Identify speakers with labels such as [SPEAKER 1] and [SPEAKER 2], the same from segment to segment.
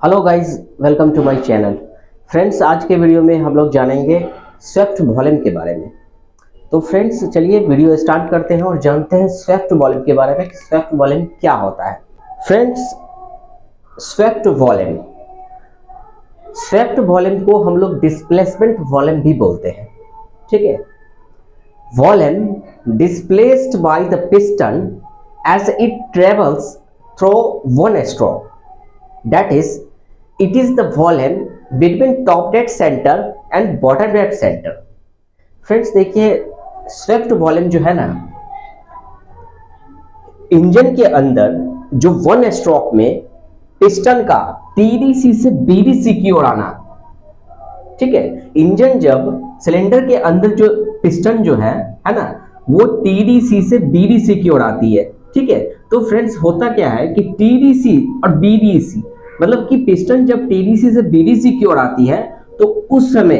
[SPEAKER 1] Hello guys, welcome to my channel. Friends, आज के video में हम लोग जानेंगे स्वेफ्ट वॉल्यूम के बारे में। तो फ्रेंड्स, चलिए वीडियो स्टार्ट करते हैं और जानते हैं स्वेफ्ट वॉल्यूम के बारे में कि स्वेफ्ट वॉल्यूम क्या होता है। फ्रेंड्स, स्वेफ्ट वॉल्यूम को हम लोग डिस्प्लेसमेंट वॉल्यूम भी बोलते हैं। ठीक है, volume displaced by the piston as it travels through one stroke, that is, it is the volume between top dead center and bottom dead center। Friends देखिए, Swift volume जो है ना, इंजन के अंदर जो वन स्ट्रोक में piston का TDC से बीडीसी की ओर आना। ठीक है, इंजन जब सिलेंडर के अंदर जो पिस्टन जो है ना, वो टीडीसी से बीडीसी की ओर आती है। ठीक है, तो फ्रेंड्स होता क्या है कि टीडीसी और बीडीसी मतलब कि पिस्टन जब टीडीसी से बीडीसी की ओर आती है तो उस समय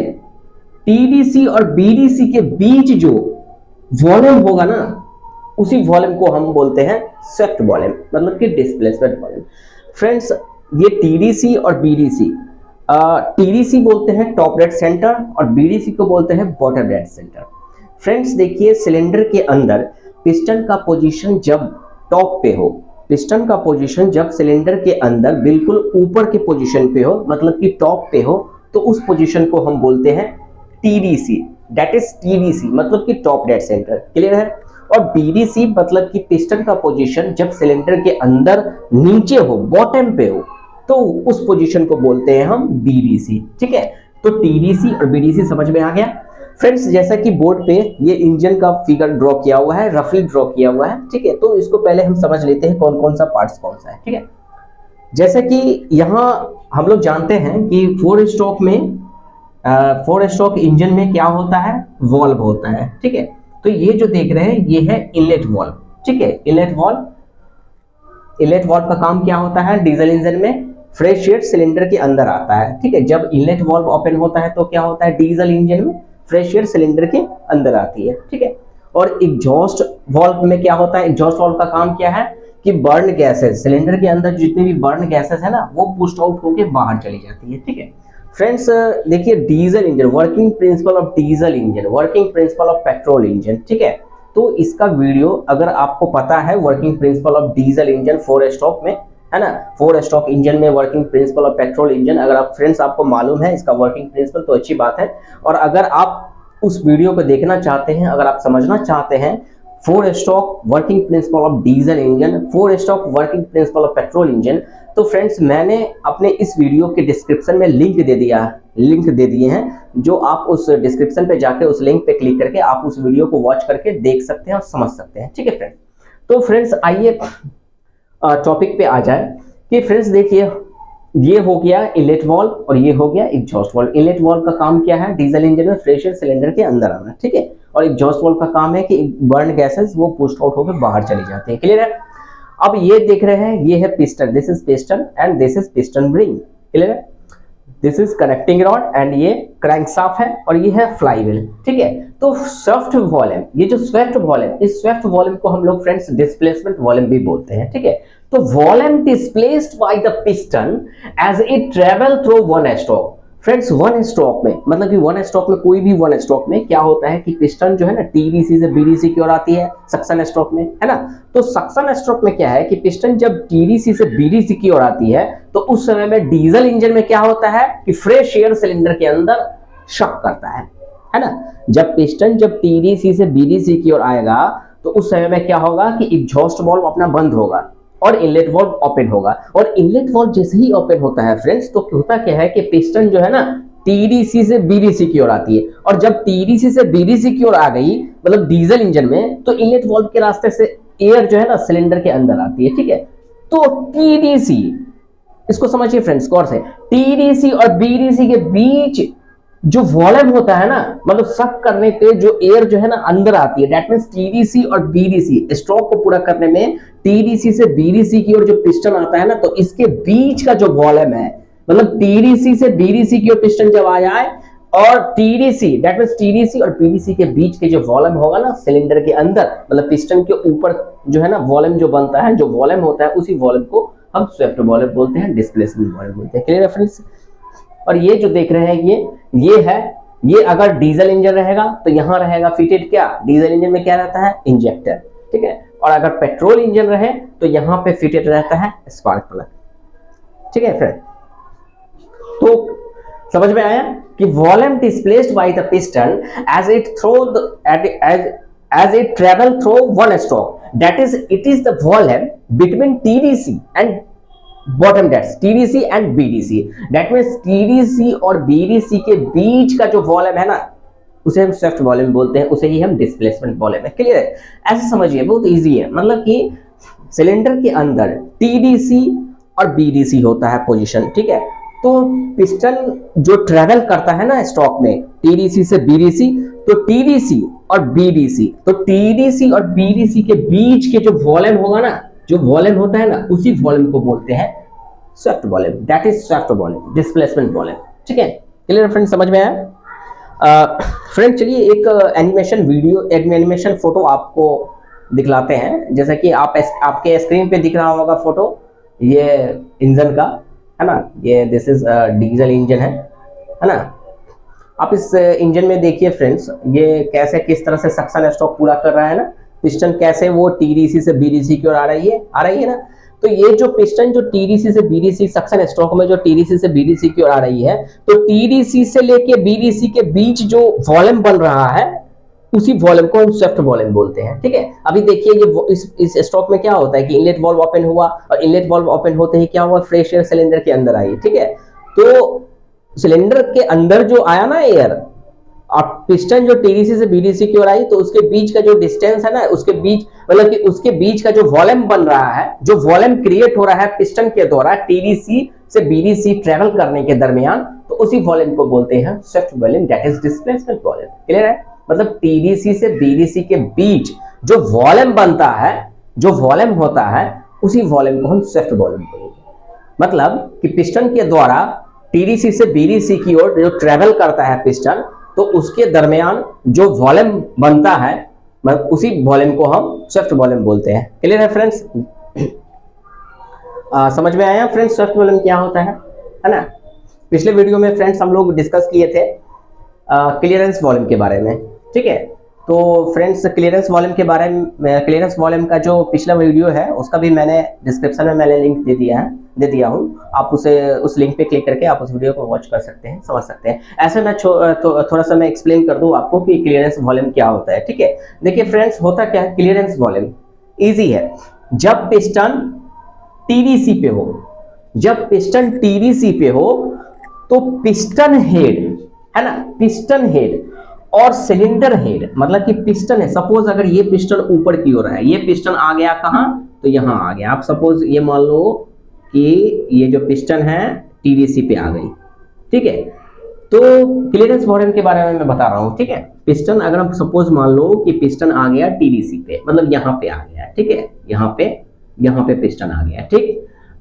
[SPEAKER 1] टीडीसी और बीडीसी के बीच जो वॉल्यूम होगा ना, उसी वॉल्यूम को हम बोलते हैं स्वेफ्ट वॉल्यूम, मतलब कि डिस्प्लेसमेंट वॉल्यूम। फ्रेंड्स, ये टीडीसी और बीडीसी, टीडीसी बोलते हैं टॉप डेड सेंटर और बीडीसी को बोलते हैं बॉटम डेड सेंटर। फ्रेंड्स देखिए, सिलेंडर के अंदर पिस्टन का पोजीशन जब टॉप पे हो, पिस्टन का पोजीशन जब सिलेंडर के अंदर बिल्कुल ऊपर के पोजीशन पे हो, मतलब कि टॉप पे हो, तो उस पोजीशन को हम बोलते हैं टीडीसी, दैट इज टीडीसी मतलब कि टॉप डेड सेंटर। क्लियर है? और बीडीसी मतलब कि पिस्टन का पोजीशन जब सिलेंडर के अंदर नीचे हो, बॉटम पे हो, तो उस पोजीशन को बोलते हैं हम बीडीसी। ठीक है, तो टीडीसी और बीडीसी समझ में आ गया। फ्रेंड्स, जैसा कि बोर्ड पे ये इंजन का फिगर ड्रॉ किया हुआ है, रफली ड्रॉ किया हुआ है। ठीक है, तो इसको पहले हम समझ लेते हैं कौन कौन सा पार्ट्स कौन सा है। ठीक है, जैसे कि यहाँ हम लोग जानते हैं कि फोर स्ट्रोक इंजन में क्या होता है, वॉल्व होता है। ठीक है, तो ये जो देख रहे हैं ये है इनलेट वॉल्व। ठीक है, इनलेट वॉल्व का काम क्या होता है, डीजल इंजन में फ्रेश एयर सिलेंडर के अंदर आता है। ठीक है, जब इनलेट वॉल्व ओपन होता है तो क्या होता है, डीजल इंजन में फ्रेश एयर सिलेंडर के अंदर आती है। ठीक है, और एग्जॉस्ट वॉल्व में क्या होता है, एग्जॉस्ट वॉल्व का काम क्या है कि बर्न गैसेस, सिलेंडर के अंदर जितनी भी बर्न गैसेस है ना, वो पुश आउट होके बाहर चली जाती है। ठीक है फ्रेंड्स, देखिए diesel engine, working principle of diesel engine, working principle of petrol engine. ठीक है, तो इसका वीडियो अगर आपको पता है, working principle of diesel engine four stroke में है ना, फोर स्ट्रोक इंजन में working principle of petrol engine, अगर आप फ्रेंड्स आपको मालूम है इसका वर्किंग प्रिंसिपल तो अच्छी बात है। और अगर आप उस वीडियो को देखना चाहते हैं, अगर आप समझना चाहते हैं four stroke working principle of diesel engine, four stroke working principle of petrol engine, तो फ्रेंड्स मैंने अपने इस वीडियो के डिस्क्रिप्शन में लिंक दे दिए हैं, जो आप उस डिस्क्रिप्शन पे जाके उस लिंक पे क्लिक करके आप उस वीडियो को वॉच करके देख सकते हैं और समझ सकते हैं। ठीक है फ्रेंड्स, तो फ्रेंड्स आइए टॉपिक पे आ जाए कि फ्रेंड्स देखिए, ये हो गया इनलेट वॉल्व और ये हो गया एग्जॉस्ट वॉल्व। इनलेट वॉल्व का काम क्या है, डीजल इंजन में फ्रेश एयर सिलेंडर के अंदर आना। ठीक है, और एग्जॉस्ट वॉल्व का काम है कि बर्न गैसेस वो पुश आउट होकर बाहर चली जाती है। क्लियर है? अब ये देख रहे हैं, ये है piston, this is piston and this is piston ring. Clear है? This is connecting rod and ये क्रैंकशाफ्ट है और ये है फ्लाईव्हील। ठीक है, तो स्वेफ्ट वॉल्यूम, ये जो स्वेफ्ट वॉल्यूम, इस स्वेफ्ट वॉल्यूम को हम लोग फ्रेंड्स डिस्प्लेसमेंट वॉल्यूम भी बोलते हैं। ठीक है, तो volume displaced by the piston as it travel through one stroke. Friends, one stroke में मतलब कि वन स्ट्रोक में, कोई भी वन स्ट्रोक में क्या होता है कि पिस्टन जो है ना टीडीसी से बीडीसी की ओर आती है सक्शन स्ट्रोक में, है ना। तो सक्शन स्ट्रोक में क्या है कि पिस्टन जब टीडीसी से बीडीसी की ओर आती है तो उस समय में डीजल इंजन में क्या होता है कि फ्रेश एयर सिलेंडर के अंदर शॉक करता है ना। जब पिस्टन जब टीडीसी से बीडीसी की ओर आएगा तो उस समय में क्या होगा कि एग्जॉस्ट वॉल्व अपना बंद होगा और इनलेट वॉल्व ओपन होगा। और इनलेट वॉल्व जैसे ही ओपन होता है फ्रेंड्स, तो होता क्या है कि पिस्टन जो है ना टीडीसी से बीडीसी की ओर आती है, और जब टीडीसी से बीडीसी की ओर आ गई मतलब डीजल इंजन में, तो इनलेट वॉल्व के रास्ते से एयर जो है ना सिलेंडर के अंदर आती है। ठीक है, तो टीडीसी, इसको समझिए फ्रेंड्स गौर से, टीडीसी और बीडीसी के बीच जो वॉल्यूम होता है ना, मतलब सक करने पे जो एयर जो है ना अंदर आती है, दैट मींस टीडीसी और बीडीसी स्ट्रोक को पूरा करने में टीडीसी से बीडीसी की ओर जो पिस्टन आता है ना, तो इसके बीच का जो वॉल्यूम है, मतलब टीडीसी से बीडीसी की ओर पिस्टन जब आ जाए और टीडीसी दैट मींस टीडीसी और बीडीसी के बीच के जो वॉल्यूम होगा ना सिलेंडर के अंदर, मतलब पिस्टन के ऊपर जो है ना वॉल्यूम जो बनता है, जो वॉल्यूम होता है उसी वॉल्यूम को हम स्वेप्ट वॉल्यूम बोलते हैं, डिस्प्लेसमेंट वॉल्यूम बोलते हैं। क्लियर है फ्रेंड्स? और ये जो देख रहे हैं ये है, ये अगर डीजल इंजन रहेगा तो यहाँ रहेगा फिटेड क्या, डीजल इंजन में क्या रहता है, इंजेक्टर, ठीक है। और अगर पेट्रोल इंजन रहे तो यहाँ पे फिटेड रहता है स्पार्क प्लग, ठीक है फ्रेंड। तो समझ में आया कि volume displaced by the piston as it travel through one stroke, that is it is the volume between TDC and bottom dates, TDC and BDC. That means TDC और BDC के बीच का जो वॉल्यूम है ना, उसे हम स्वेप्ट वॉल्यूम बोलते हैं, उसे ही हम डिस्प्लेसमेंट वॉल्यूम है। क्लियर है? ऐसे समझिए, बहुत इजी है। मतलब कि सिलेंडर के अंदर टीडीसी और बीडीसी होता है पोजीशन, ठीक है। तो पिस्टन जो ट्रेवल करता है ना स्ट्रोक में टीडीसी से बीडीसी, तो टीडीसी और बीडीसी, तो टीडीसी और बीडीसी के बीच के जो वॉल्यूम होगा ना, जो वॉल्यूम होता है ना, उसी वॉल्यूम को बोलते हैं swept volume, that is swept volume, displacement volume, ठीक है। Clear friend? समझ में आया? फ्रेंड चलिए एक एनिमेशन वीडियो, एनिमेशन फोटो आपको दिखलाते हैं। जैसा कि आपके स्क्रीन पे दिख रहा होगा फोटो, ये इंजन का है ना, ये दिस इज डीजल इंजन है ना। आप इस इंजन में देखिए फ्रेंड्स, ये कैसे किस तरह से सक्शन स्ट्रोक पूरा कर रहा है ना, पिस्टन कैसे वो टीडीसी से बीडीसी की ओर आ रही है ना। तो ये जो पिस्टन जो टीडीसी से बीडीसी सक्शन स्ट्रोक में जो टीडीसी से बीडीसी की ओर आ रही है, तो टीडीसी से लेके बीडीसी के बीच जो वॉल्यूम बन रहा है, उसी वॉल्यूम को हम स्वेप्ट वॉल्यूम बोलते हैं, ठीक है। अभी देखिए ये इस स्ट्रोक में क्या होता है कि इनलेट वाल्व ओपन हुआ, और इनलेट वाल्व ओपन होते ही क्या हुआ, फ्रेश एयर सिलेंडर के अंदर आई, ठीक है। तो सिलेंडर के अंदर जो आया ना एयर, और पिस्टन जो टीडीसी से बीडीसी की ओर आई, तो उसके बीच का जो डिस्टेंस है ना, उसके बीच मतलब कि उसके बीच का जो वॉल्यूम बन रहा है, जो वॉल्यूम क्रिएट हो रहा है पिस्टन के द्वारा टीडीसी से बीडीसी ट्रेवल करने के दरमियान, तो उसी वॉल्यूम को बोलते हैं swept volume, that is displacement volume. Clear है? मतलब टीडीसी से बीडीसी के बीच जो वॉल्यूम बनता है, जो वॉल्यूम होता है, उसी वॉल्यूम को हम स्वेप्ट वॉल्यूम बोलेंगे। मतलब कि पिस्टन के द्वारा टीडीसी से बीडीसी की ओर जो ट्रेवल करता है पिस्टन, तो उसके दरमियान जो वॉल्यूम बनता है, उसी वॉल्यूम को हम स्वेप्ट वॉल्यूम बोलते हैं। क्लियर है फ्रेंड्स? समझ में आया फ्रेंड्स स्वेप्ट वॉल्यूम क्या होता है ना। पिछले वीडियो में फ्रेंड्स हम लोग डिस्कस किए थे क्लियरेंस वॉल्यूम के बारे में, ठीक है। तो फ्रेंड्स क्लियरेंस वॉल्यूम के बारे में, क्लियरेंस वॉल्यूम का जो पिछला वीडियो है उसका भी मैंने डिस्क्रिप्शन में मैंने लिंक दे दिया हूँ। आप उस लिंक पे क्लिक करके आप उस वीडियो को वॉच कर सकते हैं, समझ सकते हैं। ऐसे मैं थोड़ा सा मैं एक्सप्लेन कर दूं आपको कि क्लियरेंस वॉल्यूम क्या होता है, ठीक है। देखिए फ्रेंड्स, होता क्या है क्लियरेंस वॉल्यूम, इजी है। जब पिस्टन टीडीसी पे हो, जब पिस्टन टीडीसी पे हो, तो पिस्टन हेड है ना, पिस्टन हेड और सिलेंडर हेड, मतलब कि पिस्टन है, सपोज अगर ये पिस्टन ऊपर की ओर है, ये पिस्टन आ गया कहां, तो यहां आ गया। आप सपोज ये मान लो कि ये जो पिस्टन है टीडीसी पे आ गई, ठीक है। तो क्लियरेंस वॉल्यूम के बारे में मैं बता रहा हूं, ठीक है। पिस्टन अगर हम सपोज मान लो कि पिस्टन आ गया टीडीसी पे, मतलब यहां पे आ गया, ठीक है, यहां पे पिस्टन आ गया, ठीक।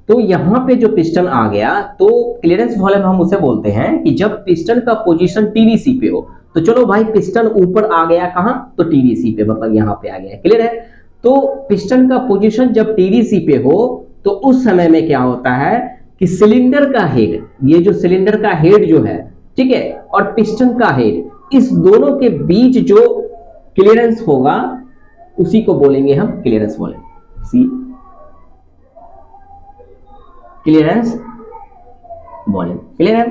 [SPEAKER 1] तो यहां पे जो पिस्टन आ गया, तो क्लियरेंस वॉल्यूम हम उसे बोलते हैं कि जब पिस्टन का पोजीशन टीडीसी पे हो, तो चलो भाई पिस्टन ऊपर आ गया कहां, तो टीडीसी पे, मतलब यहां पे आ गया। क्लियर है? तो पिस्टन का पोजीशन जब टीडीसी पे हो, तो उस समय में क्या होता है कि सिलेंडर का हेड, ये जो सिलेंडर का हेड जो है, ठीक है, और पिस्टन का हेड, इस दोनों के बीच जो क्लियरेंस होगा उसी को बोलेंगे हम क्लियरेंस वॉल्यूम, सी क्लियरेंस वॉल्यूम। क्लियर है?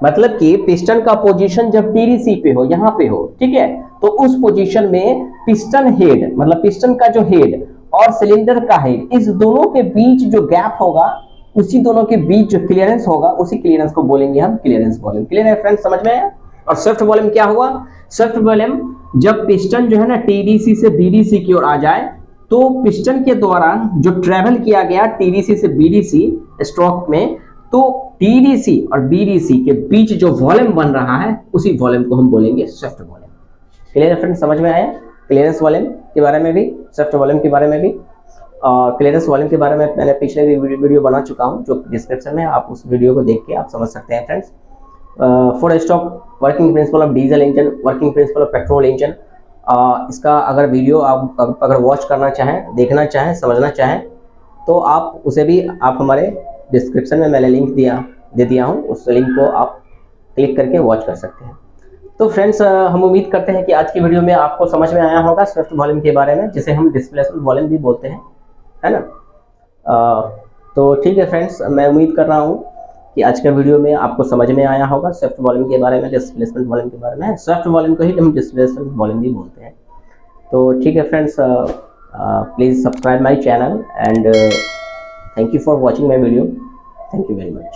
[SPEAKER 1] मतलब कि पिस्टन का पोजीशन जब टीडीसी पे हो, यहां पे हो, ठीक है, तो उस पोजीशन में पिस्टन हेड, मतलब पिस्टन का जो हेड और सिलेंडर का हेड, इस दोनों के बीच जो गैप होगा, उसी दोनों के बीच जो क्लियरेंस होगा, उसी क्लियरेंस को बोलेंगे हम क्लियरेंस वॉल्यूम। क्लियर है फ्रेंड्स? समझ में आया? और स्वेप्ट वॉल्यूम क्या हुआ? स्वेप्ट वॉल्यूम जब पिस्टन जो है ना टीडीसी से बीडीसी की ओर आ जाए, तो पिस्टन के द्वारा जो ट्रेवल किया गया टीडीसी से बीडीसी स्ट्रोक में, तो टीडीसी और बीडीसी के बीच जो वॉल्यूम बन रहा है, उसी वॉल्यूम को हम बोलेंगे स्वेप्ट वॉल्यूम। क्लियर है फ्रेंड्स? समझ में आया क्लियरेंस वॉल्यूम के बारे में भी, स्वेप्ट वॉल्यूम के बारे में भी। और क्लियरेंस वॉल्यूम के बारे में मैंने पिछले भी वीडियो बना चुका हूं, जो डिस्क्रिप्शन में, आप उस वीडियो को देख के आप समझ सकते हैं friends. For stock working principle of diesel engine, working principle of petrol engine, इसका अगर वीडियो आप अगर वॉच करना चाहें, देखना चाहें, समझना चाहें, तो आप उसे भी आप हमारे डिस्क्रिप्शन में मैंने लिंक दे दिया हूँ, उस लिंक को आप क्लिक करके वॉच कर सकते हैं। तो फ्रेंड्स, हम उम्मीद करते हैं कि आज की वीडियो में आपको समझ में आया होगा स्विफ्ट वॉल्यूम के बारे में, जिसे हम डिस्प्लेसमेंट वॉल्यूम भी बोलते हैं, है ना। तो ठीक है फ्रेंड्स, मैं उम्मीद कर रहा हूँ कि आज का वीडियो में आपको समझ में आया होगा स्विफ्ट वॉल्यूम के बारे में, डिस्प्लेसमेंट वॉल्यूम के बारे में। स्विफ्ट वॉल्यूम को ही हम डिस्प्लेसमेंट वॉल्यूम भी बोलते हैं। तो ठीक है friends, please subscribe my channel and thank you for watching my video. Thank you very much.